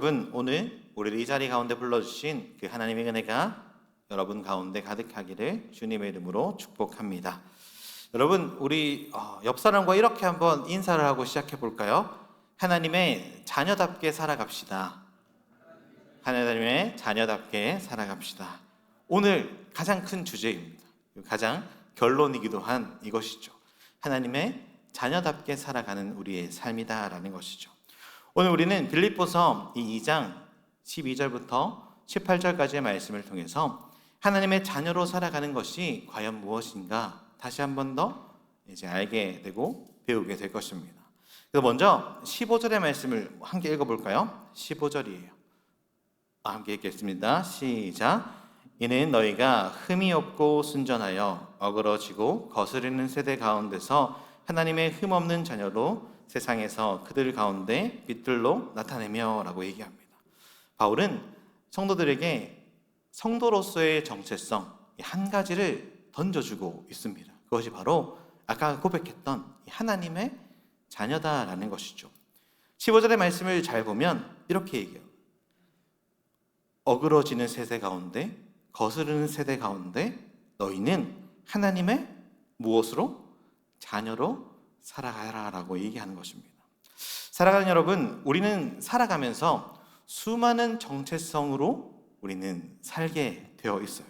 여러분, 오늘 우리를 이 자리 가운데 불러주신 그 하나님의 은혜가 여러분 가운데 가득하기를 주님의 이름으로 축복합니다. 여러분, 우리 옆 사람과 이렇게 한번 인사를 하고 시작해 볼까요? 하나님의 자녀답게 살아갑시다. 하나님의 자녀답게 살아갑시다. 오늘 가장 큰 주제입니다. 가장 결론이기도 한 이것이죠. 하나님의 자녀답게 살아가는 우리의 삶이다라는 것이죠. 오늘 우리는 빌립보서 이 2장 12절부터 18절까지의 말씀을 통해서 하나님의 자녀로 살아가는 것이 과연 무엇인가 다시 한 번 더 이제 알게 되고 배우게 될 것입니다. 그래서 먼저 15절의 말씀을 함께 읽어볼까요? 15절이에요. 함께 읽겠습니다. 시작. 이는 너희가 흠이 없고 순전하여 어그러지고 거스르는 세대 가운데서 하나님의 흠 없는 자녀로 세상에서 그들 가운데 빛들로 나타내며 라고 얘기합니다. 바울은 성도들에게 성도로서의 정체성 한 가지를 던져주고 있습니다. 그것이 바로 아까 고백했던 하나님의 자녀다라는 것이죠. 15절의 말씀을 잘 보면 이렇게 얘기해요. 어그러지는 세대 가운데 거스르는 세대 가운데 너희는 하나님의 무엇으로? 자녀로 살아가라 라고 얘기하는 것입니다. 사랑하는 여러분, 우리는 살아가면서 수많은 정체성으로 우리는 살게 되어 있어요.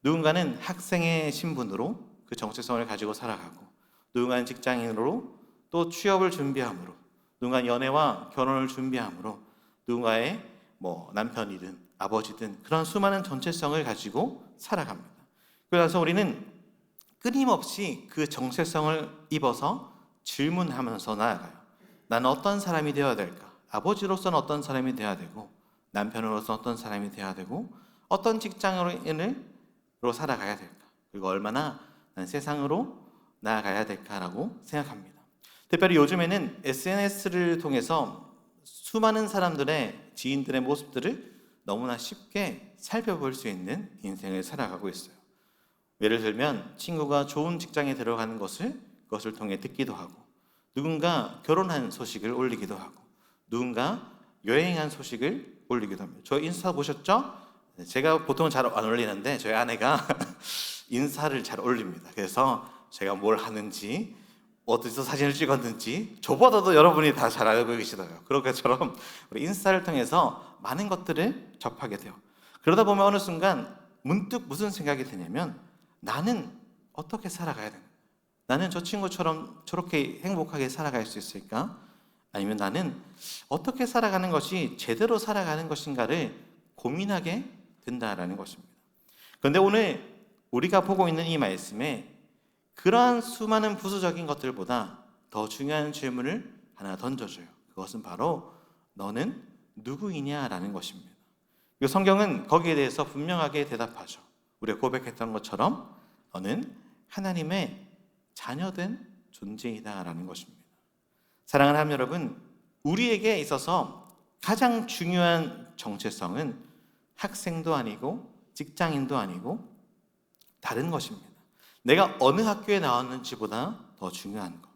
누군가는 학생의 신분으로 그 정체성을 가지고 살아가고, 누군가는 직장인으로 또 취업을 준비함으로, 누군가는 연애와 결혼을 준비함으로, 누군가의 남편이든 아버지든 그런 수많은 정체성을 가지고 살아갑니다. 그래서 우리는 끊임없이 그 정체성을 입어서 질문하면서 나아가요. 나는 어떤 사람이 되어야 될까? 아버지로서는 어떤 사람이 되어야 되고, 남편으로서 어떤 사람이 되어야 되고, 어떤 직장인으로 살아가야 될까? 그리고 얼마나 난 세상으로 나아가야 될까라고 생각합니다. 특별히 요즘에는 SNS를 통해서 수많은 사람들의 지인들의 모습들을 너무나 쉽게 살펴볼 수 있는 인생을 살아가고 있어요. 예를 들면 친구가 좋은 직장에 들어가는 그것을 통해 듣기도 하고, 누군가 결혼한 소식을 올리기도 하고, 누군가 여행한 소식을 올리기도 합니다. 저 인스타 보셨죠? 제가 보통은 잘 안 올리는데 저희 아내가 인사를 잘 올립니다. 그래서 제가 뭘 하는지, 어디서 사진을 찍었는지 저보다도 여러분이 다 잘 알고 계시더라고요. 그런 것처럼 우리 인스타를 통해서 많은 것들을 접하게 돼요. 그러다 보면 어느 순간 문득 무슨 생각이 드냐면, 나는 어떻게 살아가야 되나? 나는 저 친구처럼 저렇게 행복하게 살아갈 수 있을까? 아니면 나는 어떻게 살아가는 것이 제대로 살아가는 것인가를 고민하게 된다라는 것입니다. 그런데 오늘 우리가 보고 있는 이 말씀에 그러한 수많은 부수적인 것들보다 더 중요한 질문을 하나 던져줘요. 그것은 바로 너는 누구이냐라는 것입니다. 성경은 거기에 대해서 분명하게 대답하죠. 우리가 고백했던 것처럼 너는 하나님의 자녀된 존재이다라는 것입니다. 사랑하는 하나님 여러분, 우리에게 있어서 가장 중요한 정체성은 학생도 아니고 직장인도 아니고 다른 것입니다. 내가 어느 학교에 나왔는지보다 더 중요한 것,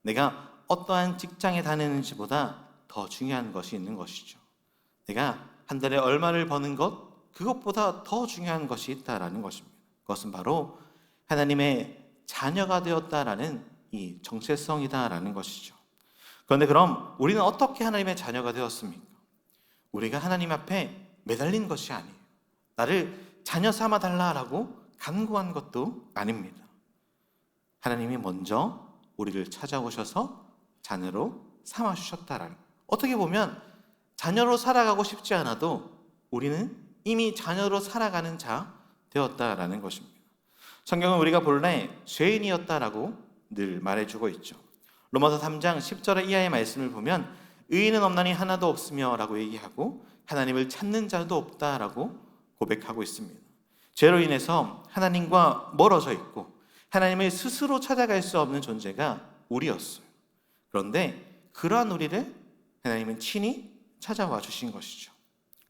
내가 어떠한 직장에 다니는지보다 더 중요한 것이 있는 것이죠. 내가 한 달에 얼마를 버는 것, 그것보다 더 중요한 것이 있다라는 것입니다. 그것은 바로 하나님의 자녀가 되었다라는 이 정체성이다라는 것이죠. 그런데 그럼 우리는 어떻게 하나님의 자녀가 되었습니까? 우리가 하나님 앞에 매달린 것이 아니에요. 나를 자녀 삼아 달라라고 간구한 것도 아닙니다. 하나님이 먼저 우리를 찾아오셔서 자녀로 삼아 주셨다라는 거예요. 어떻게 보면 자녀로 살아가고 싶지 않아도 우리는 이미 자녀로 살아가는 자 되었다라는 것입니다. 성경은 우리가 본래 죄인이었다라고 늘 말해주고 있죠. 로마서 3장 10절의 이하의 말씀을 보면 의인은 없나니 하나도 없으며 라고 얘기하고 하나님을 찾는 자도 없다라고 고백하고 있습니다. 죄로 인해서 하나님과 멀어져 있고 하나님을 스스로 찾아갈 수 없는 존재가 우리였어요. 그런데 그러한 우리를 하나님은 친히 찾아와 주신 것이죠.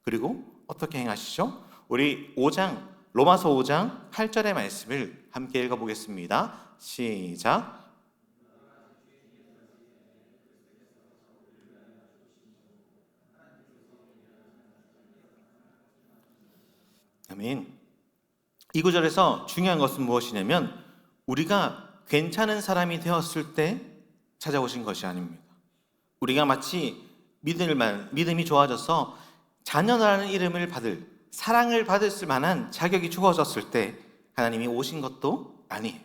그리고 어떻게 행하시죠? 우리 로마서 5장 8절의 말씀을 함께 읽어보겠습니다. 시작. 아멘. 이 구절에서 중요한 것은 무엇이냐면 우리가 괜찮은 사람이 되었을 때 찾아오신 것이 아닙니다. 우리가 마치 믿음이 좋아져서 자녀라는 이름을 받을, 사랑을 받을 만한 자격이 주어졌을 때 하나님이 오신 것도 아니에요.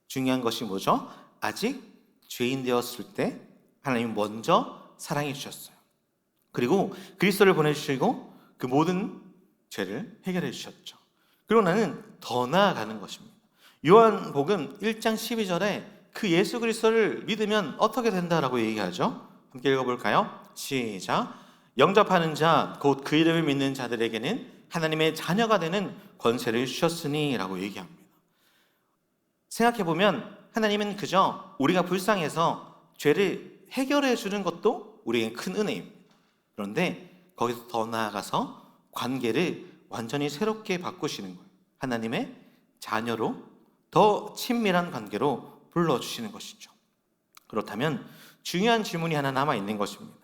중요한 것이 뭐죠? 아직 죄인 되었을 때 하나님이 먼저 사랑해 주셨어요. 그리고 그리스도를 보내주시고 그 모든 죄를 해결해 주셨죠. 그리고 나는 더 나아가는 것입니다. 요한복음 1장 12절에 그 예수 그리스도를 믿으면 어떻게 된다라고 얘기하죠? 함께 읽어볼까요? 시작. 영접하는 자, 곧 그 이름을 믿는 자들에게는 하나님의 자녀가 되는 권세를 주셨으니 라고 얘기합니다. 생각해보면 하나님은 그저 우리가 불쌍해서 죄를 해결해 주는 것도 우리에게 큰 은혜입니다. 그런데 거기서 더 나아가서 관계를 완전히 새롭게 바꾸시는 거예요. 하나님의 자녀로 더 친밀한 관계로 불러주시는 것이죠. 그렇다면 중요한 질문이 하나 남아있는 것입니다.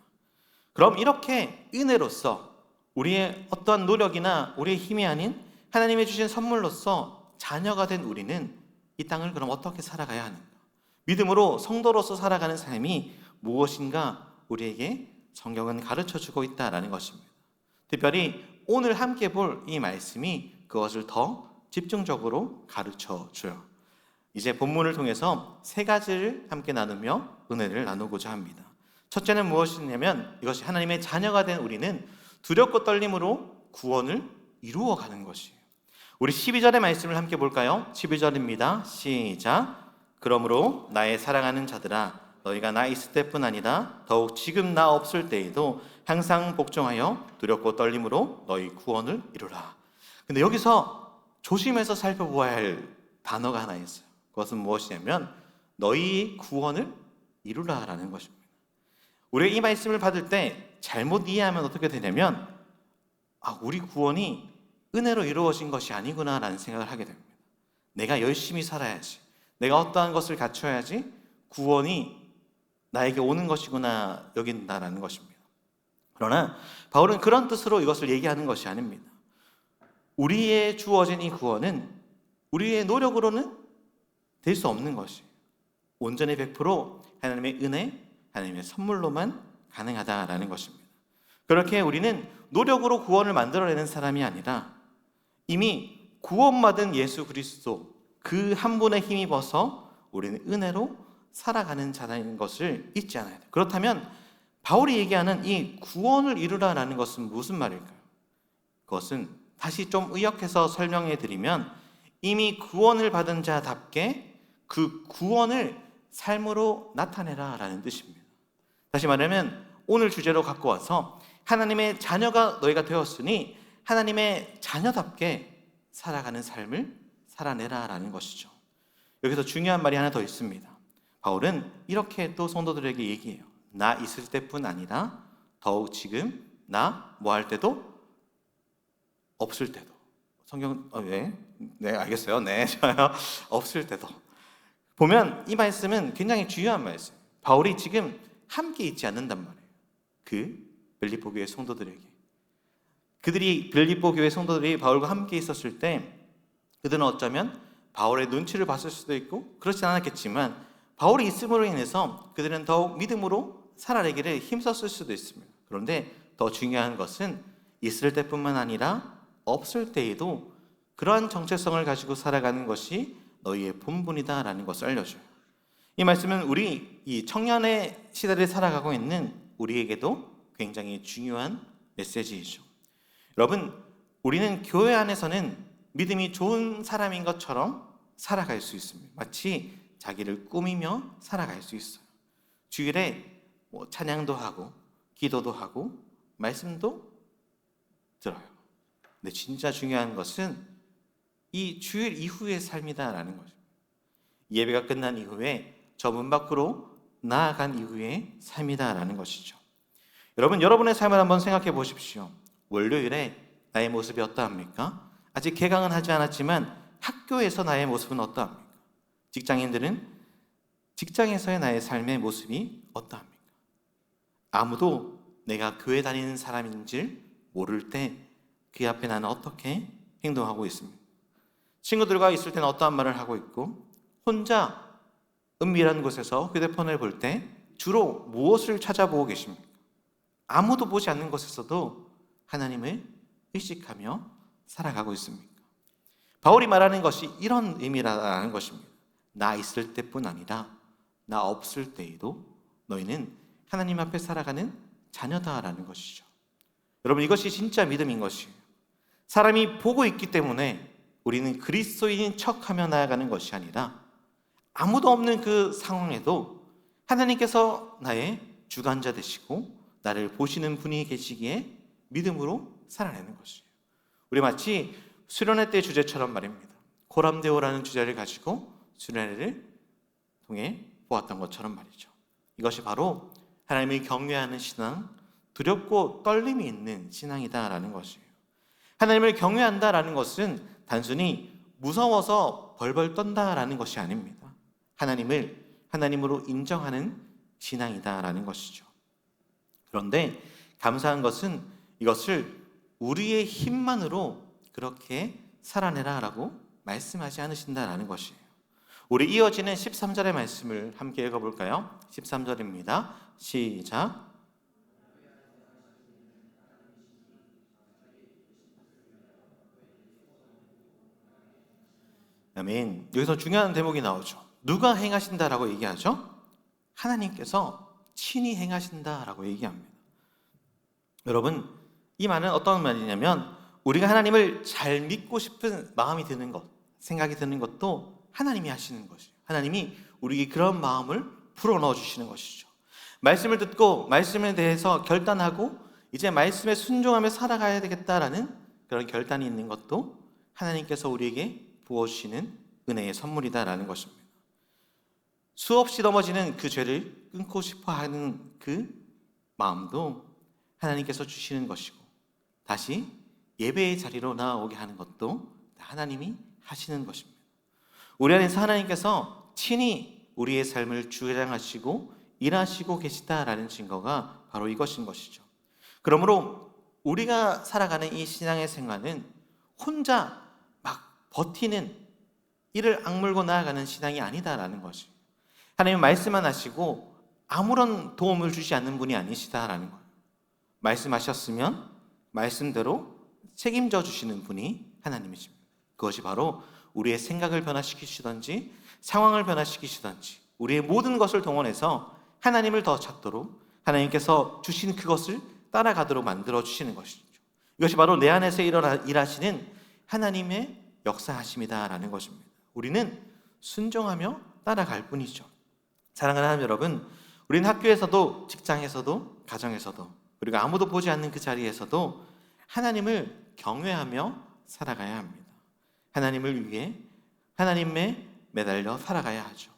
그럼 이렇게 은혜로서 우리의 어떠한 노력이나 우리의 힘이 아닌 하나님이 주신 선물로서 자녀가 된 우리는 이 땅을 그럼 어떻게 살아가야 하는가? 믿음으로 성도로서 살아가는 삶이 무엇인가 우리에게 성경은 가르쳐주고 있다는 것입니다. 특별히 오늘 함께 볼 이 말씀이 그것을 더 집중적으로 가르쳐줘요. 이제 본문을 통해서 세 가지를 함께 나누며 은혜를 나누고자 합니다. 첫째는 무엇이냐면 이것이 하나님의 자녀가 된 우리는 두렵고 떨림으로 구원을 이루어가는 것이에요. 우리 12절의 말씀을 함께 볼까요? 12절입니다. 시작. 그러므로 나의 사랑하는 자들아 너희가 나 있을 때뿐 아니라 더욱 지금 나 없을 때에도 항상 복종하여 두렵고 떨림으로 너희 구원을 이루라. 근데 여기서 조심해서 살펴보아야 할 단어가 하나 있어요. 그것은 무엇이냐면 너희 구원을 이루라라는 것입니다. 우리가 이 말씀을 받을 때 잘못 이해하면 어떻게 되냐면 우리 구원이 은혜로 이루어진 것이 아니구나라는 생각을 하게 됩니다. 내가 열심히 살아야지, 내가 어떠한 것을 갖춰야지 구원이 나에게 오는 것이구나 여긴다라는 것입니다. 그러나 바울은 그런 뜻으로 이것을 얘기하는 것이 아닙니다. 우리의 주어진 이 구원은 우리의 노력으로는 될 수 없는 것이에요. 온전히 100% 하나님의 은혜, 하나님의 선물로만 가능하다라는 것입니다. 그렇게 우리는 노력으로 구원을 만들어내는 사람이 아니라 이미 구원받은 예수 그리스도 그 한 분의 힘입어서 우리는 은혜로 살아가는 자라는 것을 잊지 않아야 돼요. 그렇다면 바울이 얘기하는 이 구원을 이루라라는 것은 무슨 말일까요? 그것은 다시 좀 의역해서 설명해 드리면 이미 구원을 받은 자답게 그 구원을 삶으로 나타내라라는 뜻입니다. 다시 말하면 오늘 주제로 갖고 와서 하나님의 자녀가 너희가 되었으니 하나님의 자녀답게 살아가는 삶을 살아내라라는 것이죠. 여기서 중요한 말이 하나 더 있습니다. 바울은 이렇게 또 성도들에게 얘기해요. 나 있을 때뿐 아니라 더욱 지금 나 뭐 할 때도 없을 때도. 성경 네 알겠어요. 네 좋아요. 없을 때도. 보면 이 말씀은 굉장히 중요한 말씀. 바울이 지금 함께 있지 않는단 말이에요. 그 빌립보 교회 성도들에게. 빌립보 교회 성도들이 바울과 함께 있었을 때 그들은 어쩌면 바울의 눈치를 봤을 수도 있고 그렇지 않았겠지만 바울이 있음으로 인해서 그들은 더욱 믿음으로 살아내기를 힘썼을 수도 있습니다. 그런데 더 중요한 것은 있을 때뿐만 아니라 없을 때에도 그러한 정체성을 가지고 살아가는 것이 너희의 본분이다라는 것을 알려줘요. 이 말씀은 우리 이 청년의 시대를 살아가고 있는 우리에게도 굉장히 중요한 메시지이죠. 여러분, 우리는 교회 안에서는 믿음이 좋은 사람인 것처럼 살아갈 수 있습니다. 마치 자기를 꾸미며 살아갈 수 있어요. 주일에 찬양도 하고 기도도 하고 말씀도 들어요. 근데 진짜 중요한 것은 이 주일 이후의 삶이다라는 거죠. 예배가 끝난 이후에 저 문 밖으로 나아간 이후의 삶이다라는 것이죠. 여러분, 여러분의 삶을 한번 생각해 보십시오. 월요일에 나의 모습이 어떠합니까? 아직 개강은 하지 않았지만 학교에서 나의 모습은 어떠합니까? 직장인들은 직장에서의 나의 삶의 모습이 어떠합니까? 아무도 내가 교회 다니는 사람인지 모를 때 그 앞에 나는 어떻게 행동하고 있습니다. 친구들과 있을 때는 어떠한 말을 하고 있고, 혼자 은밀한 곳에서 휴대폰을 볼 때 주로 무엇을 찾아보고 계십니까? 아무도 보지 않는 곳에서도 하나님을 의식하며 살아가고 있습니까? 바울이 말하는 것이 이런 의미라는 것입니다. 나 있을 때뿐 아니라 나 없을 때에도 너희는 하나님 앞에 살아가는 자녀다라는 것이죠. 여러분, 이것이 진짜 믿음인 것이에요. 사람이 보고 있기 때문에 우리는 그리스도인인 척하며 나아가는 것이 아니라 아무도 없는 그 상황에도 하나님께서 나의 주관자 되시고 나를 보시는 분이 계시기에 믿음으로 살아내는 것이에요. 우리 마치 수련회 때 주제처럼 말입니다. 고람데오라는 주제를 가지고 수련회를 통해 보았던 것처럼 말이죠. 이것이 바로 하나님을 경외하는 신앙, 두렵고 떨림이 있는 신앙이다라는 것이에요. 하나님을 경외한다라는 것은 단순히 무서워서 벌벌 떤다라는 것이 아닙니다. 하나님을 하나님으로 인정하는 신앙이다라는 것이죠. 그런데 감사한 것은 이것을 우리의 힘만으로 그렇게 살아내라라고 말씀하지 않으신다라는 것이에요. 우리 이어지는 13절의 말씀을 함께 읽어볼까요? 13절입니다. 시작. 아멘. 여기서 중요한 대목이 나오죠. 누가 행하신다라고 얘기하죠? 하나님께서 친히 행하신다라고 얘기합니다. 여러분, 이 말은 어떤 말이냐면 우리가 하나님을 잘 믿고 싶은 마음이 드는 것, 생각이 드는 것도 하나님이 하시는 것이에요. 하나님이 우리에게 그런 마음을 불어넣어 주시는 것이죠. 말씀을 듣고 말씀에 대해서 결단하고 이제 말씀에 순종하며 살아가야 되겠다라는 그런 결단이 있는 것도 하나님께서 우리에게 부어주시는 은혜의 선물이다라는 것입니다. 수없이 넘어지는 그 죄를 끊고 싶어 하는 그 마음도 하나님께서 주시는 것이고, 다시 예배의 자리로 나아오게 하는 것도 하나님이 하시는 것입니다. 우리 안에서 하나님께서 친히 우리의 삶을 주장하시고 일하시고 계시다라는 증거가 바로 이것인 것이죠. 그러므로 우리가 살아가는 이 신앙의 생활은 혼자 막 버티는, 이를 악물고 나아가는 신앙이 아니다라는 것이, 하나님은 말씀만 하시고 아무런 도움을 주지 않는 분이 아니시다라는 거예요. 말씀하셨으면 말씀대로 책임져 주시는 분이 하나님이십니다. 그것이 바로 우리의 생각을 변화시키시든지 상황을 변화시키시든지 우리의 모든 것을 동원해서 하나님을 더 찾도록 하나님께서 주신 그것을 따라가도록 만들어 주시는 것이죠. 이것이 바로 내 안에서 일하시는 하나님의 역사하심이다라는 것입니다. 우리는 순종하며 따라갈 뿐이죠. 사랑하는 하나님 여러분, 우리는 학교에서도 직장에서도 가정에서도 그리고 아무도 보지 않는 그 자리에서도 하나님을 경외하며 살아가야 합니다. 하나님을 위해 하나님에 매달려 살아가야 하죠.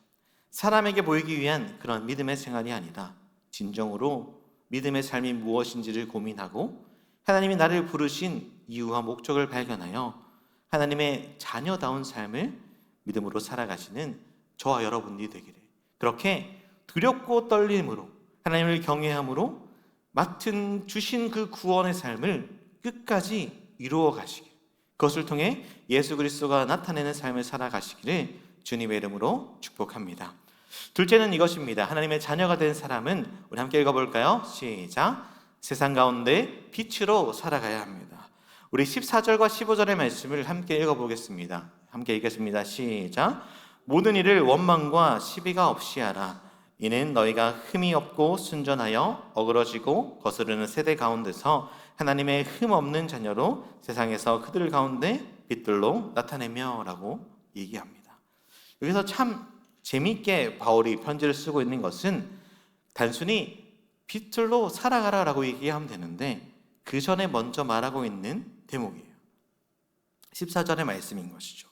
사람에게 보이기 위한 그런 믿음의 생활이 아니라 진정으로 믿음의 삶이 무엇인지를 고민하고 하나님이 나를 부르신 이유와 목적을 발견하여 하나님의 자녀다운 삶을 믿음으로 살아가시는 저와 여러분들이 되기를, 그렇게 두렵고 떨림으로 하나님을 경외함으로 맡은 주신 그 구원의 삶을 끝까지 이루어 가시길, 그것을 통해 예수 그리스도가 나타내는 삶을 살아가시기를 주님의 이름으로 축복합니다. 둘째는 이것입니다. 하나님의 자녀가 된 사람은, 우리 함께 읽어볼까요? 시작. 세상 가운데 빛으로 살아가야 합니다. 우리 14절과 15절의 말씀을 함께 읽어보겠습니다. 함께 읽겠습니다. 시작. 모든 일을 원망과 시비가 없이 하라. 이는 너희가 흠이 없고 순전하여 어그러지고 거스르는 세대 가운데서 하나님의 흠 없는 자녀로 세상에서 그들 가운데 빛들로 나타내며 라고 얘기합니다. 여기서 참 재미있게 바울이 편지를 쓰고 있는 것은 단순히 빛들로 살아가라 라고 얘기하면 되는데 그 전에 먼저 말하고 있는 대목이에요. 14절의 말씀인 것이죠.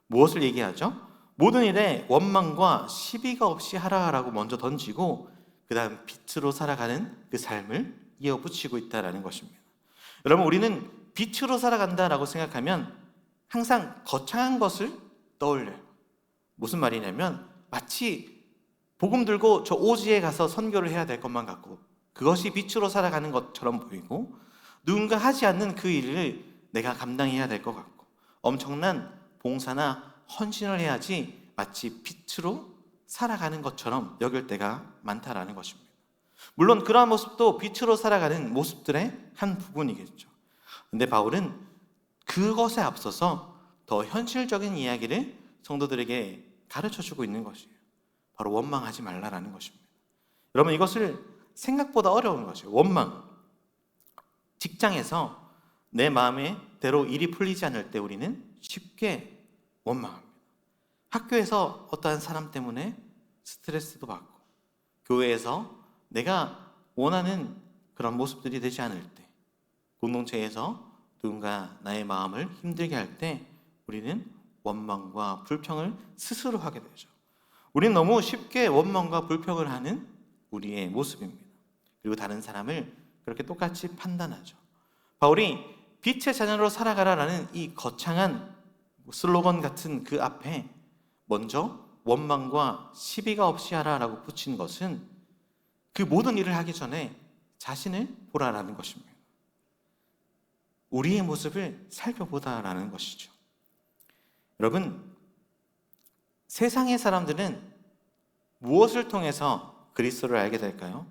무엇을 얘기하죠? 모든 일에 원망과 시비가 없이 하라라고 먼저 던지고 그 다음 빛으로 살아가는 그 삶을 이어붙이고 있다는 것입니다. 여러분, 우리는 빛으로 살아간다라고 생각하면 항상 거창한 것을 떠올려요. 무슨 말이냐면 마치 복음 들고 저 오지에 가서 선교를 해야 될 것만 같고 그것이 빛으로 살아가는 것처럼 보이고 누군가 하지 않는 그 일을 내가 감당해야 될 것 같고 엄청난 봉사나 헌신을 해야지 마치 빛으로 살아가는 것처럼 여길 때가 많다라는 것입니다. 물론 그러한 모습도 빛으로 살아가는 모습들의 한 부분이겠죠. 근데 바울은 그것에 앞서서 더 현실적인 이야기를 성도들에게 가르쳐주고 있는 것이에요. 바로 원망하지 말라라는 것입니다. 여러분, 이것을 생각보다 어려운 것이에요. 원망. 직장에서 내 마음에 대로 일이 풀리지 않을 때 우리는 쉽게 원망합니다. 학교에서 어떠한 사람 때문에 스트레스도 받고, 교회에서 내가 원하는 그런 모습들이 되지 않을 때, 공동체에서 누군가 나의 마음을 힘들게 할 때 우리는 원망과 불평을 스스로 하게 되죠. 우리는 너무 쉽게 원망과 불평을 하는 우리의 모습입니다. 그리고 다른 사람을 그렇게 똑같이 판단하죠. 바울이 빛의 자녀로 살아가라라는 이 거창한 슬로건 같은 그 앞에 먼저 원망과 시비가 없이 하라라고 붙인 것은 그 모든 일을 하기 전에 자신을 보라라는 것입니다. 우리의 모습을 살펴보다라는 것이죠. 여러분, 세상의 사람들은 무엇을 통해서 그리스도를 알게 될까요?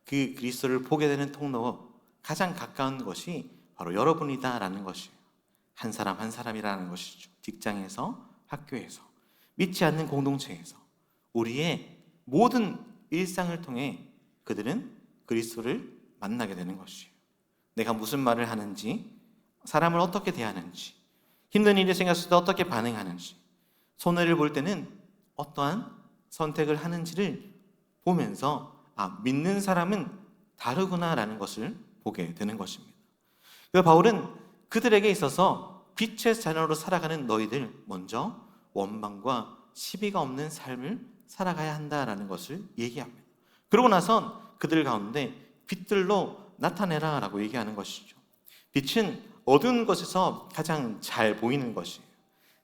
그 그리스도를 보게 되는 통로, 가장 가까운 것이 바로 여러분이다라는 것이에요. 한 사람 한 사람이라는 것이죠. 직장에서, 학교에서, 믿지 않는 공동체에서 우리의 모든 일상을 통해 그들은 그리스도를 만나게 되는 것이에요. 내가 무슨 말을 하는지, 사람을 어떻게 대하는지, 힘든 일이 생겼을 때 어떻게 반응하는지, 손해를 볼 때는 어떠한 선택을 하는지를 보면서 믿는 사람은 다르구나라는 것을 보게 되는 것입니다. 그래서 바울은 그들에게 있어서 빛의 자녀로 살아가는 너희들, 먼저 원망과 시비가 없는 삶을 살아가야 한다라는 것을 얘기합니다. 그러고 나선 그들 가운데 빛들로 나타내라 라고 얘기하는 것이죠. 빛은 어두운 것에서 가장 잘 보이는 것이에요.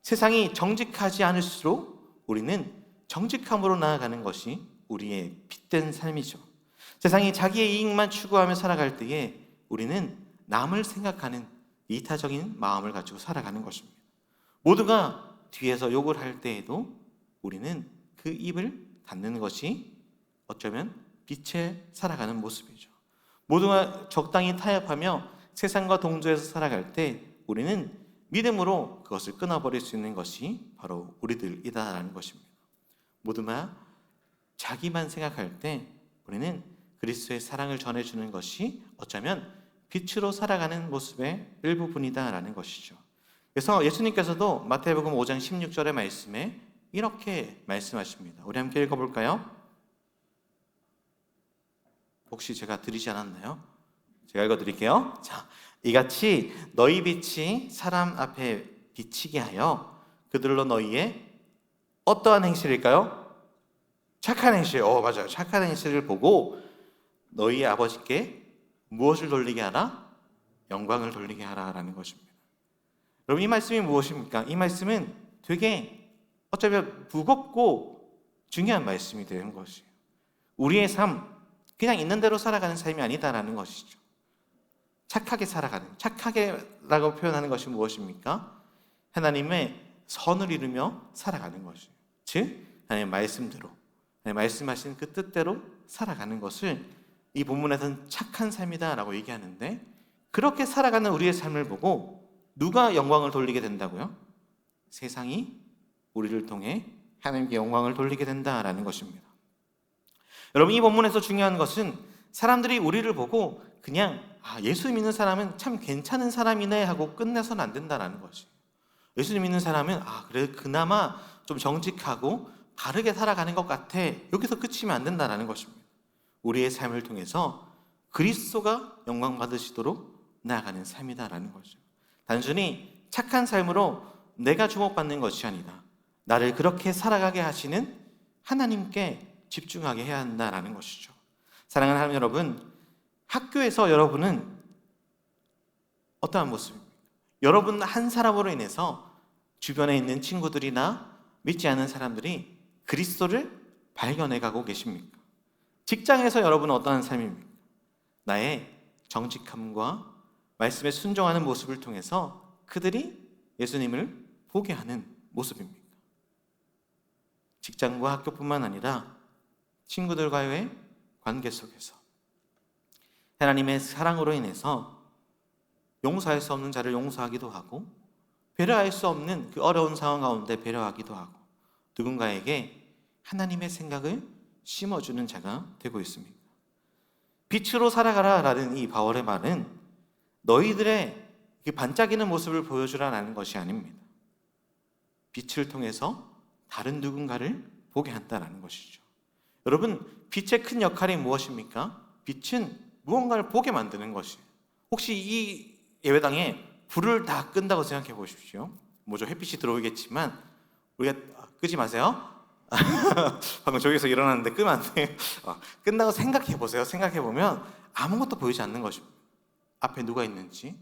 세상이 정직하지 않을수록 우리는 정직함으로 나아가는 것이 우리의 빛된 삶이죠. 세상이 자기의 이익만 추구하며 살아갈 때에 우리는 남을 생각하는 이타적인 마음을 가지고 살아가는 것입니다. 모두가 뒤에서 욕을 할 때에도 우리는 그 입을 닫는 것이 어쩌면 빛에 살아가는 모습이죠. 모두가 적당히 타협하며 세상과 동조해서 살아갈 때 우리는 믿음으로 그것을 끊어버릴 수 있는 것이 바로 우리들이다라는 것입니다. 모두가 자기만 생각할 때 우리는 그리스도의 사랑을 전해주는 것이 어쩌면 빛으로 살아가는 모습의 일부분이다라는 것이죠. 그래서 예수님께서도 마태복음 5장 16절의 말씀에 이렇게 말씀하십니다. 우리 함께 읽어볼까요? 혹시 제가 드리지 않았나요? 제가 읽어드릴게요. 자, 이같이 너희 빛이 사람 앞에 비치게 하여 그들로 너희의 어떠한 행실일까요? 착한 행실. 맞아요. 착한 행실을 보고 너희 아버지께 무엇을 돌리게 하라? 영광을 돌리게 하라라는 것입니다. 여러분, 이 말씀이 무엇입니까? 이 말씀은 되게 어쩌면 무겁고 중요한 말씀이 되는 것이에요. 우리의 삶, 그냥 있는 대로 살아가는 삶이 아니다라는 것이죠. 착하게 살아가는, 착하게라고 표현하는 것이 무엇입니까? 하나님의 선을 이루며 살아가는 것이에요. 즉, 하나님의 말씀대로, 하나님 말씀하신 그 뜻대로 살아가는 것을 이 본문에서는 착한 삶이다라고 얘기하는데, 그렇게 살아가는 우리의 삶을 보고 누가 영광을 돌리게 된다고요? 세상이 우리를 통해 하나님께 영광을 돌리게 된다라는 것입니다. 여러분, 이 본문에서 중요한 것은 사람들이 우리를 보고 그냥 예수 믿는 사람은 참 괜찮은 사람이네 하고 끝내서는 안 된다는 것이에요. 예수 믿는 사람은 그래 그나마 좀 정직하고 바르게 살아가는 것 같아, 여기서 그치면 안 된다는 것입니다. 우리의 삶을 통해서 그리스도가 영광 받으시도록 나아가는 삶이다라는 거죠. 단순히 착한 삶으로 내가 주목받는 것이 아니라 나를 그렇게 살아가게 하시는 하나님께 집중하게 해야 한다라는 것이죠. 사랑하는 하나님 여러분, 학교에서 여러분은 어떠한 모습입니까? 여러분 한 사람으로 인해서 주변에 있는 친구들이나 믿지 않는 사람들이 그리스도를 발견해 가고 계십니까? 직장에서 여러분은 어떠한 삶입니까? 나의 정직함과 말씀에 순종하는 모습을 통해서 그들이 예수님을 보게 하는 모습입니까? 직장과 학교뿐만 아니라 친구들과의 관계 속에서 하나님의 사랑으로 인해서 용서할 수 없는 자를 용서하기도 하고 배려할 수 없는 그 어려운 상황 가운데 배려하기도 하고 누군가에게 하나님의 생각을 심어주는 자가 되고 있습니다. 빛으로 살아가라 라는 이 바울의 말은 너희들의 반짝이는 모습을 보여주라는 것이 아닙니다. 빛을 통해서 다른 누군가를 보게 한다는 것이죠. 여러분, 빛의 큰 역할이 무엇입니까? 빛은 무언가를 보게 만드는 것이에요. 혹시 이 예배당에 불을 다 끈다고 생각해 보십시오. 뭐죠? 햇빛이 들어오겠지만 우리가 끄지 마세요. 방금 저기서 일어났는데 끄면 안 돼요. 끈다고 생각해 보세요. 생각해 보면 아무것도 보이지 않는 것입니다. 앞에 누가 있는지,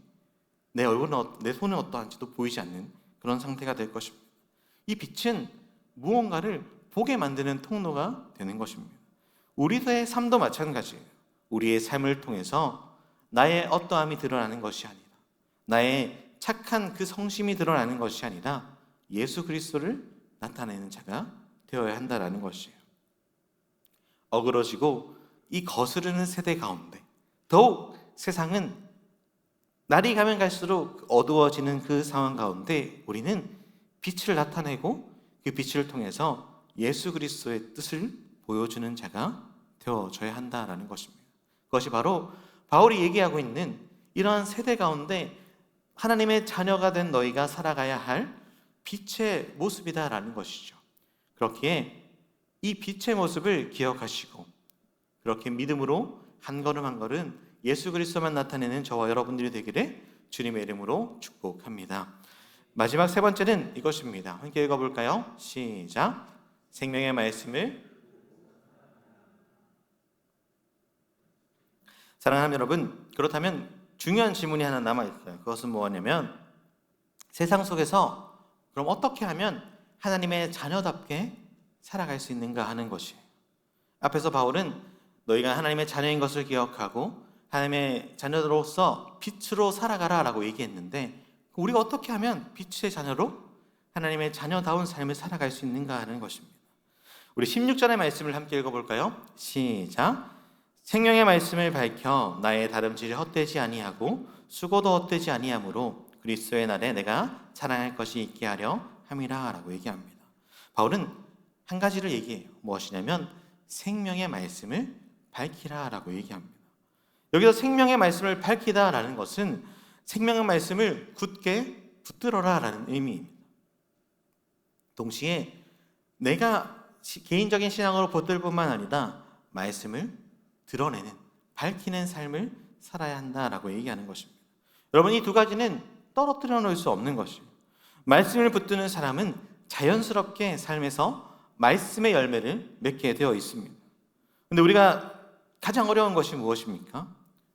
내 얼굴은, 내 손은 어떠한지도 보이지 않는 그런 상태가 될 것입니다. 이 빛은 무언가를 보게 만드는 통로가 되는 것입니다. 우리의 삶도 마찬가지예요. 우리의 삶을 통해서 나의 어떠함이 드러나는 것이 아니라, 나의 착한 그 성심이 드러나는 것이 아니라 예수 그리스도를 나타내는 자가 되어야 한다는 것이에요. 어그러지고 이 거스르는 세대 가운데 더욱 세상은 날이 가면 갈수록 어두워지는 그 상황 가운데 우리는 빛을 나타내고 그 빛을 통해서 예수 그리스도의 뜻을 보여주는 자가 되어져야 한다는 것입니다. 그것이 바로 바울이 얘기하고 있는 이러한 세대 가운데 하나님의 자녀가 된 너희가 살아가야 할 빛의 모습이다라는 것이죠. 그렇기에 이 빛의 모습을 기억하시고 그렇게 믿음으로 한 걸음 한 걸음 예수 그리스도만 나타내는 저와 여러분들이 되기를 주님의 이름으로 축복합니다. 마지막 세 번째는 이것입니다. 함께 읽어볼까요? 시작. 생명의 말씀을. 사랑하는 여러분, 그렇다면 중요한 질문이 하나 남아있어요. 그것은 뭐냐면 세상 속에서 그럼 어떻게 하면 하나님의 자녀답게 살아갈 수 있는가 하는 것이에요. 앞에서 바울은 너희가 하나님의 자녀인 것을 기억하고 하나님의 자녀로서 빛으로 살아가라 라고 얘기했는데 우리가 어떻게 하면 빛의 자녀로 하나님의 자녀다운 삶을 살아갈 수 있는가 하는 것입니다. 우리 16절의 말씀을 함께 읽어볼까요? 시작. 생명의 말씀을 밝혀 나의 다름질이 헛되지 아니하고 수고도 헛되지 아니하므로 그리스도의 날에 내가 자랑할 것이 있게 하려 함이라 라고 얘기합니다. 바울은 한 가지를 얘기해요. 무엇이냐면 생명의 말씀을 밝히라 라고 얘기합니다. 여기서 생명의 말씀을 밝히다 라는 것은 생명의 말씀을 굳게 붙들어라 라는 의미입니다. 동시에 내가 개인적인 신앙으로 붙들 뿐만 아니라 말씀을 드러내는, 밝히는 삶을 살아야 한다라고 얘기하는 것입니다. 여러분, 이 두 가지는 떨어뜨려 놓을 수 없는 것이에요. 말씀을 붙드는 사람은 자연스럽게 삶에서 말씀의 열매를 맺게 되어 있습니다. 그런데 우리가 가장 어려운 것이 무엇입니까?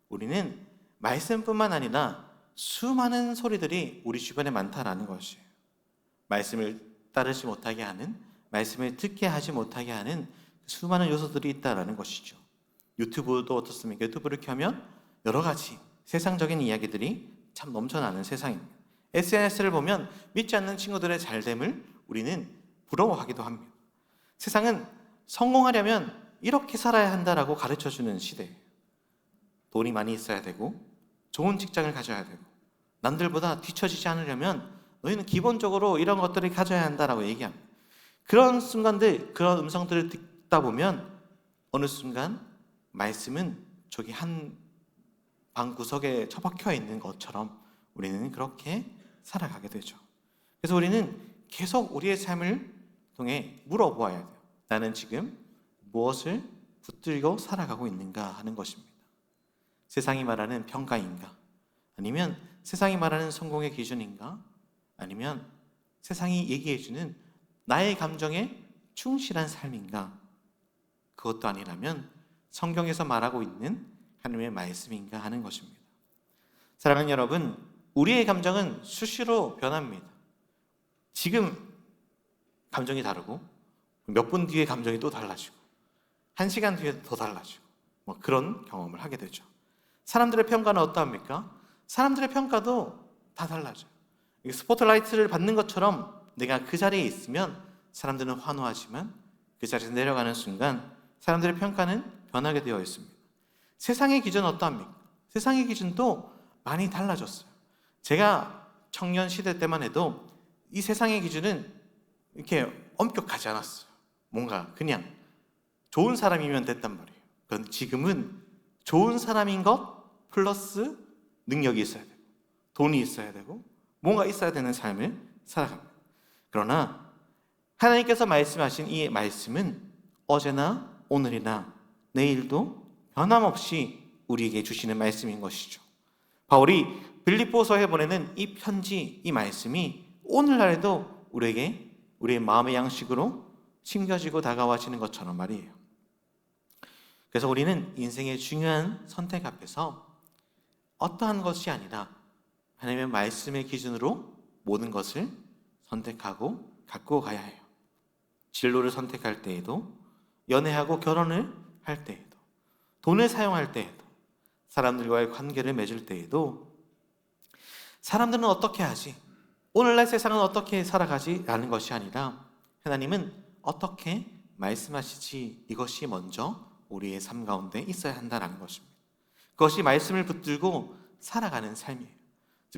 우리는 말씀뿐만 아니라 수많은 소리들이 우리 주변에 많다라는 것이에요. 말씀을 따르지 못하게 하는, 말씀을 듣게 하지 못하게 하는 수많은 요소들이 있다라는 것이죠. 유튜브도 어떻습니까? 유튜브를 켜면 여러 가지 세상적인 이야기들이 참 넘쳐나는 세상입니다. SNS를 보면 믿지 않는 친구들의 잘됨을 우리는 부러워하기도 합니다. 세상은 성공하려면 이렇게 살아야 한다라고 가르쳐주는 시대예요. 돈이 많이 있어야 되고 좋은 직장을 가져야 되고 남들보다 뒤처지지 않으려면 너희는 기본적으로 이런 것들을 가져야 한다라고 얘기합니다. 그런 순간들, 그런 음성들을 듣다 보면 어느 순간 말씀은 저기 한 방구석에 처박혀 있는 것처럼 우리는 그렇게 살아가게 되죠. 그래서 우리는 계속 우리의 삶을 통해 물어보아야 돼요. 나는 지금 무엇을 붙들고 살아가고 있는가 하는 것입니다. 세상이 말하는 평가인가? 아니면 세상이 말하는 성공의 기준인가? 아니면 세상이 얘기해주는 나의 감정에 충실한 삶인가? 그것도 아니라면 성경에서 말하고 있는 하나님의 말씀인가 하는 것입니다. 사랑하는 여러분, 우리의 감정은 수시로 변합니다. 지금 감정이 다르고 몇 분 뒤에 감정이 또 달라지고 1시간 뒤에 더 달라지고 그런 경험을 하게 되죠. 사람들의 평가는 어떠합니까? 사람들의 평가도 다 달라져요. 스포트라이트를 받는 것처럼 내가 그 자리에 있으면 사람들은 환호하지만 그 자리에서 내려가는 순간 사람들의 평가는 변하게 되어 있습니다. 세상의 기준은 어떠합니까? 세상의 기준도 많이 달라졌어요. 제가 청년 시대 때만 해도 이 세상의 기준은 이렇게 엄격하지 않았어요. 뭔가 그냥 좋은 사람이면 됐단 말이에요. 그런데 지금은 좋은 사람인 것 플러스 능력이 있어야 되고 돈이 있어야 되고 뭔가 있어야 되는 삶을 살아갑니다. 그러나 하나님께서 말씀하신 이 말씀은 어제나 오늘이나 내일도 변함없이 우리에게 주시는 말씀인 것이죠. 바울이 빌립보서에 보내는 이 편지, 이 말씀이 오늘날에도 우리에게 우리의 마음의 양식으로 심겨지고 다가와지는 것처럼 말이에요. 그래서 우리는 인생의 중요한 선택 앞에서 어떠한 것이 아니라 하나님의 말씀의 기준으로 모든 것을 선택하고 갖고 가야 해요. 진로를 선택할 때에도, 연애하고 결혼을 할 때에도, 돈을 사용할 때에도, 사람들과의 관계를 맺을 때에도 사람들은 어떻게 하지? 오늘날 세상은 어떻게 살아가지? 라는 것이 아니라 하나님은 어떻게 말씀하시지? 이것이 먼저 우리의 삶 가운데 있어야 한다는 것입니다. 그것이 말씀을 붙들고 살아가는 삶이에요.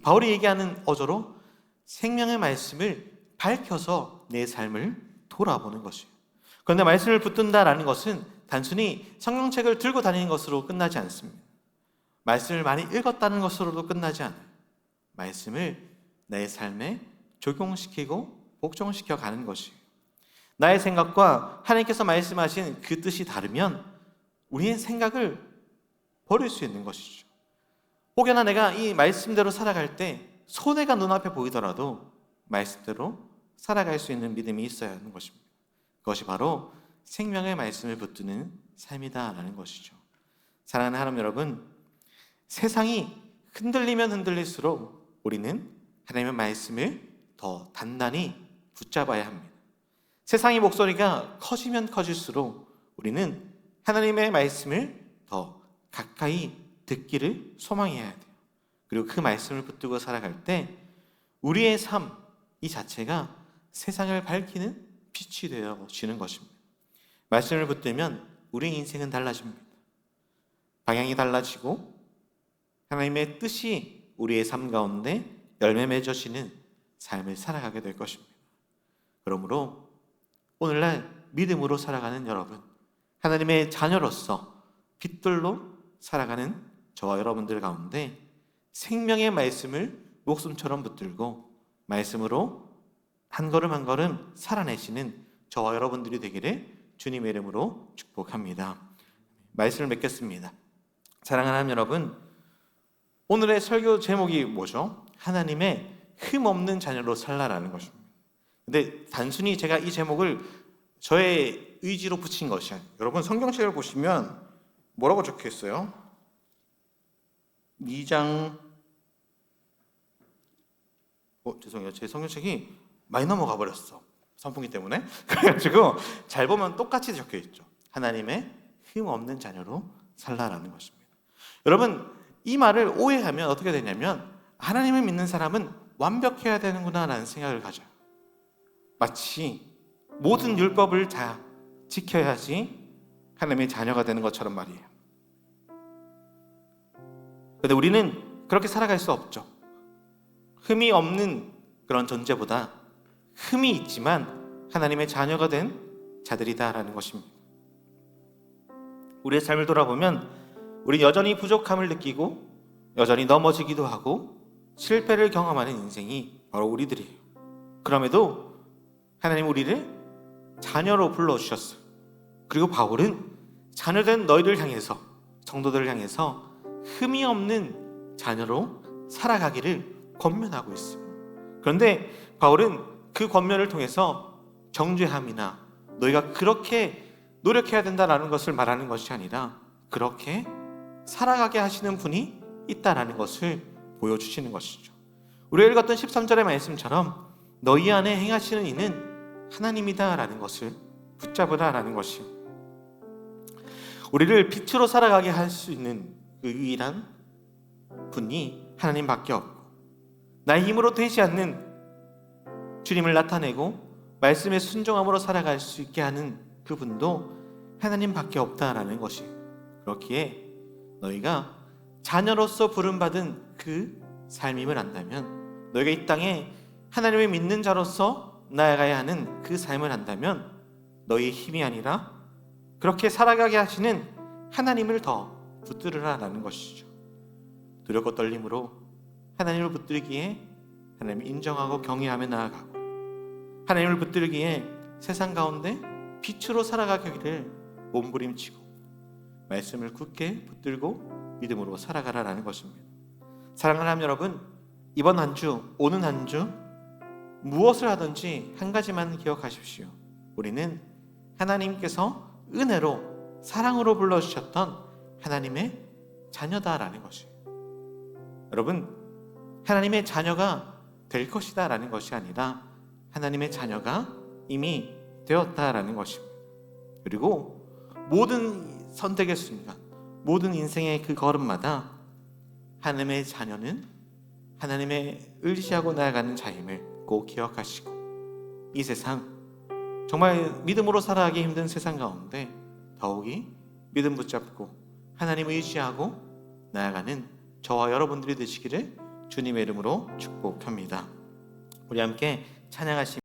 바울이 얘기하는 어조로 생명의 말씀을 밝혀서 내 삶을 돌아보는 것이에요. 그런데 말씀을 붙든다라는 것은 단순히 성경책을 들고 다니는 것으로 끝나지 않습니다. 말씀을 많이 읽었다는 것으로도 끝나지 않아요. 말씀을 내 삶에 적용시키고 복종시켜 가는 것이에요. 나의 생각과 하나님께서 말씀하신 그 뜻이 다르면 우리의 생각을 버릴 수 있는 것이죠. 혹여나 내가 이 말씀대로 살아갈 때 손해가 눈앞에 보이더라도 말씀대로 살아갈 수 있는 믿음이 있어야 하는 것입니다. 그것이 바로 생명의 말씀을 붙드는 삶이다라는 것이죠. 사랑하는 하나님 여러분, 세상이 흔들리면 흔들릴수록 우리는 하나님의 말씀을 더 단단히 붙잡아야 합니다. 세상의 목소리가 커지면 커질수록 우리는 하나님의 말씀을 더 가까이 듣기를 소망해야 돼요. 그리고 그 말씀을 붙들고 살아갈 때 우리의 삶 이 자체가 세상을 밝히는 빛이 되어지는 것입니다. 말씀을 붙들면 우리의 인생은 달라집니다. 방향이 달라지고 하나님의 뜻이 우리의 삶 가운데 열매 맺어지는 삶을 살아가게 될 것입니다. 그러므로 오늘날 믿음으로 살아가는 여러분, 하나님의 자녀로서 빛들로 살아가는 저와 여러분들 가운데 생명의 말씀을 목숨처럼 붙들고 말씀으로 한 걸음 한 걸음 살아내시는 저와 여러분들이 되기를 주님의 이름으로 축복합니다. 말씀을 맺겠습니다. 사랑하는 하나님 여러분, 오늘의 설교 제목이 뭐죠? 하나님의 흠없는 자녀로 살라라는 것입니다. 근데 단순히 제가 이 제목을 저의 의지로 붙인 것이 아니에요. 여러분 성경책을 보시면 뭐라고 적혀 있어요? 2장 죄송해요. 제 성경책이 많이 넘어가 버렸어. 선풍기 때문에. 그래가지고 잘 보면 똑같이 적혀 있죠. 하나님의 흠없는 자녀로 살라라는 것입니다. 여러분 이 말을 오해하면 어떻게 되냐면 하나님을 믿는 사람은 완벽해야 되는구나라는 생각을 가져요. 마치 모든 율법을 다 지켜야지 하나님의 자녀가 되는 것처럼 말이에요. 그런데 우리는 그렇게 살아갈 수 없죠. 흠이 없는 그런 존재보다 흠이 있지만 하나님의 자녀가 된 자들이다라는 것입니다. 우리의 삶을 돌아보면 우리 여전히 부족함을 느끼고 여전히 넘어지기도 하고 실패를 경험하는 인생이 바로 우리들이에요. 그럼에도 하나님 우리를 자녀로 불러주셨어요. 그리고 바울은 자녀된 너희를 향해서, 성도들을 향해서 흠이 없는 자녀로 살아가기를 권면하고 있어요. 그런데 바울은 그 권면을 통해서 정죄함이나 너희가 그렇게 노력해야 된다라는 것을 말하는 것이 아니라 그렇게 살아가게 하시는 분이 있다라는 것을 보여주시는 것이죠. 우리가 읽었던 13절의 말씀처럼 너희 안에 행하시는 이는 하나님이다라는 것을 붙잡으라라는 것이요. 우리를 빛으로 살아가게 할 수 있는 그 유일한 분이 하나님밖에 없고 나의 힘으로 되지 않는 주님을 나타내고 말씀에 순종함으로 살아갈 수 있게 하는 그분도 하나님밖에 없다라는 것이, 그렇기에 너희가 자녀로서 부름받은 그 삶임을 안다면, 너희가 이 땅에 하나님을 믿는 자로서 나아가야 하는 그 삶을 안다면 너희의 힘이 아니라 그렇게 살아가게 하시는 하나님을 더 붙들으라라는 것이죠. 두렵고 떨림으로 하나님을 붙들기에 하나님을 인정하고 경외하며 나아가고, 하나님을 붙들기에 세상 가운데 빛으로 살아가기를 몸부림치고 말씀을 굳게 붙들고 믿음으로 살아가라라는 것입니다. 사랑하는 하나님 여러분, 이번 한 주, 오는 한 주 무엇을 하든지 한 가지만 기억하십시오. 우리는 하나님께서 은혜로 사랑으로 불러주셨던 하나님의 자녀다라는 것이에요. 여러분, 하나님의 자녀가 될 것이다 라는 것이 아니라 하나님의 자녀가 이미 되었다라는 것입니다. 그리고 모든 선택의 순간, 모든 인생의 그 걸음마다 하나님의 자녀는 하나님의 의지하고 나아가는 자임을 꼭 기억하시고, 이 세상 정말 믿음으로 살아가기 힘든 세상 가운데 더욱이 믿음 붙잡고 하나님 의지하고 나아가는 저와 여러분들이 되시기를 주님의 이름으로 축복합니다. 우리 함께 찬양하시며